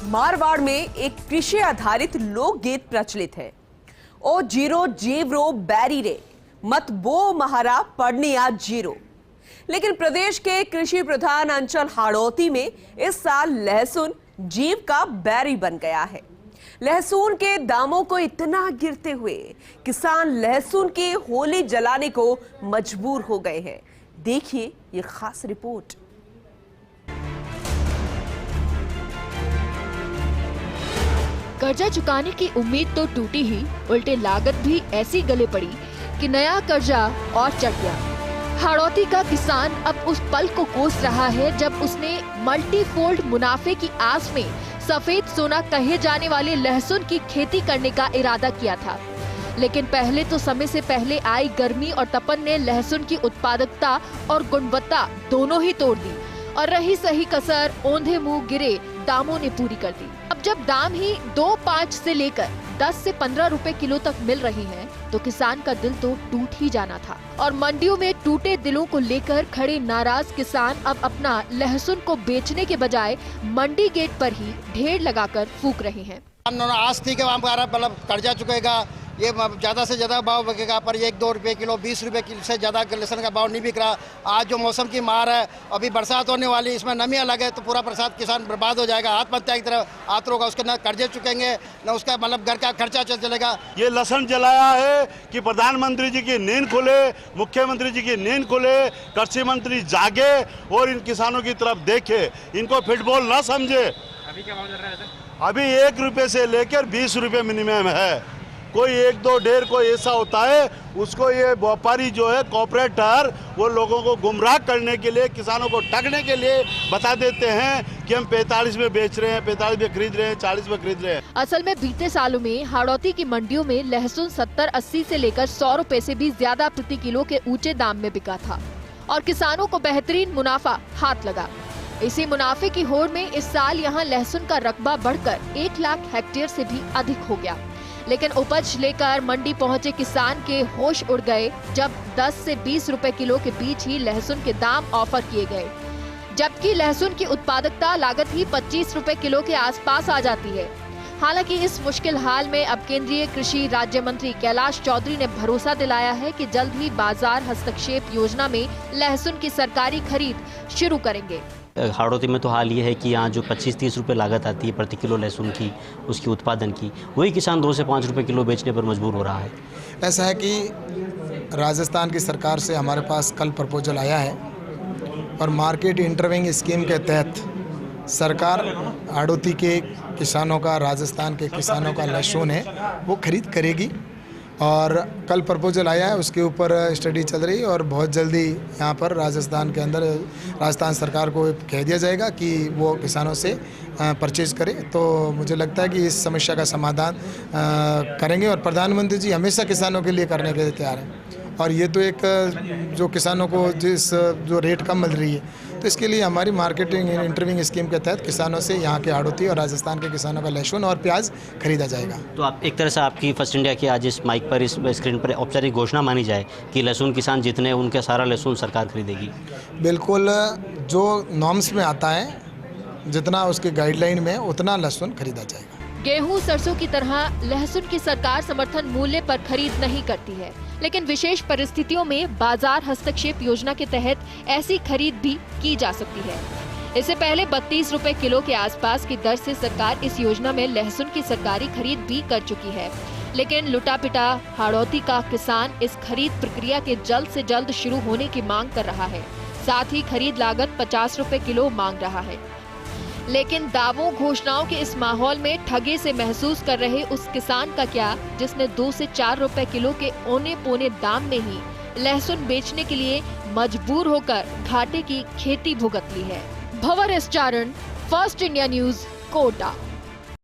मारवाड़ में एक कृषि आधारित लोकगीत प्रचलित है। ओ जीरो जीवरो बैरी रे मत बो महारा पड़निया जीरो। लेकिन प्रदेश के कृषि प्रधान अंचल हाड़ौती में इस साल लहसुन जीव का बैरी बन गया है। लहसुन के दामों को इतना गिरते हुए किसान लहसुन की होली जलाने को मजबूर हो गए हैं। देखिए ये खास रिपोर्ट। कर्जा चुकाने की उम्मीद तो टूटी ही, उल्टे लागत भी ऐसी गले पड़ी कि नया कर्जा और चढ़ गया। हाड़ौती का किसान अब उस पल को कोस रहा है जब उसने मल्टीफोल्ड मुनाफे की आस में सफेद सोना कहे जाने वाले लहसुन की खेती करने का इरादा किया था। लेकिन पहले तो समय से पहले आई गर्मी और तपन ने लहसुन की उत्पादकता और गुणवत्ता दोनों ही तोड़ दी और रही सही कसर औंधे मुंह गिरे दामों ने पूरी कर दी। अब जब दाम ही 2.5 से लेकर 10 से 15 रुपए किलो तक मिल रही हैं, तो किसान का दिल तो टूट ही जाना था। और मंडियों में टूटे दिलों को लेकर खड़े नाराज किसान अब अपना लहसुन को बेचने के बजाय मंडी गेट पर ही ढेर लगाकर फूंक रहे हैं। आज थी कि मतलब कर्जा चुकेगा, ये ज़्यादा से ज़्यादा भाव बिकेगा, पर 1-2 रुपये किलो 20 रुपये किलो से ज़्यादा लहसुन का भाव नहीं बिक रहा। आज जो मौसम की मार है, अभी बरसात होने वाली, इसमें नमी अलग है, तो पूरा बरसात किसान बर्बाद हो जाएगा, आत्महत्या की तरफ आतुर होगा। उसके न कर्जे चुकेंगे न उसका मतलब घर का खर्चा चलेगा। ये लहसुन जलाया है कि प्रधानमंत्री जी की नींद खुले, मुख्यमंत्री जी की नींद खुले, कृषि मंत्री जागे और इन किसानों की तरफ देखे, इनको फुटबॉल न समझे। अभी क्या भाव चल रहा है? अभी 1 रुपये से लेकर 20 रुपये मिनिमम है। कोई 1-2 ढेर कोई ऐसा होता है, उसको ये व्यापारी जो है कॉर्पोरेटर, वो लोगों को गुमराह करने के लिए, किसानों को ठगने के लिए बता देते हैं कि हम 45 में बेच रहे हैं, 45 में खरीद रहे हैं, 40 में खरीद रहे हैं। असल में बीते सालों में हाड़ौती की मंडियों में लहसुन 70-80 से लेकर 100 रुपए से भी ज्यादा प्रति किलो के ऊंचे दाम में बिका था और किसानों को बेहतरीन मुनाफा हाथ लगा। इसी मुनाफे की होड़ में इस साल यहाँ लहसुन का रकबा बढ़कर 1 लाख हेक्टेयर से भी अधिक हो गया। लेकिन उपज लेकर मंडी पहुंचे किसान के होश उड़ गए जब 10 से 20 रुपए किलो के बीच ही लहसुन के दाम ऑफर किए गए, जबकि लहसुन की उत्पादकता लागत ही 25 रुपए किलो के आसपास आ जाती है। हालांकि इस मुश्किल हाल में अब केंद्रीय कृषि राज्य मंत्री कैलाश चौधरी ने भरोसा दिलाया है कि जल्द ही बाजार हस्तक्षेप योजना में लहसुन की सरकारी खरीद शुरू करेंगे। हाड़ौती में तो हाल ये है कि यहाँ जो 25-30 रुपये लागत आती है प्रति किलो लहसुन की, उसकी उत्पादन की, वही किसान 2 से 5 रुपये किलो बेचने पर मजबूर हो रहा है। ऐसा है कि राजस्थान की सरकार से हमारे पास कल प्रपोजल आया है और मार्केट इंटरवेंग स्कीम के तहत सरकार हाड़ौती के किसानों का, राजस्थान के किसानों का लहसुन है वो खरीद करेगी और कल प्रपोजल आया है, उसके ऊपर स्टडी चल रही है और बहुत जल्दी यहाँ पर राजस्थान के अंदर राजस्थान सरकार को कह दिया जाएगा कि वो किसानों से परचेज करे। तो मुझे लगता है कि इस समस्या का समाधान करेंगे और प्रधानमंत्री जी हमेशा किसानों के लिए करने के लिए तैयार हैं। और ये तो एक जो किसानों को जो रेट कम मिल रही है, तो इसके लिए हमारी मार्केटिंग इंटरविंग स्कीम के तहत किसानों से यहाँ के हाड़ौती और राजस्थान के किसानों का लहसुन और प्याज खरीदा जाएगा। तो आप एक तरह से आपकी फर्स्ट इंडिया की आज इस माइक पर, इस स्क्रीन पर औपचारिक घोषणा मानी जाए कि लहसुन किसान जितने उनका सारा लहसुन सरकार खरीदेगी। बिल्कुल, जो नॉर्म्स में आता है, जितना उसके गाइडलाइन में उतना लहसुन खरीदा जाएगा। गेहूं, सरसों की तरह लहसुन की सरकार समर्थन मूल्य पर खरीद नहीं करती है, लेकिन विशेष परिस्थितियों में बाजार हस्तक्षेप योजना के तहत ऐसी खरीद भी की जा सकती है। इससे पहले 32 रुपए किलो के आसपास की दर से सरकार इस योजना में लहसुन की सरकारी खरीद भी कर चुकी है। लेकिन लुटा पिटा हाड़ौती का किसान इस खरीद प्रक्रिया के जल्द से जल्द शुरू होने की मांग कर रहा है। साथ ही खरीद लागत 50 रुपए किलो मांग रहा है। लेकिन दावों घोषणाओं के इस माहौल में ठगे से महसूस कर रहे उस किसान का क्या, जिसने 2 से 4 रुपए किलो के औने पौने दाम में ही लहसुन बेचने के लिए मजबूर होकर घाटे की खेती भुगत ली है। भंवर एस चारण, फर्स्ट इंडिया न्यूज, कोटा।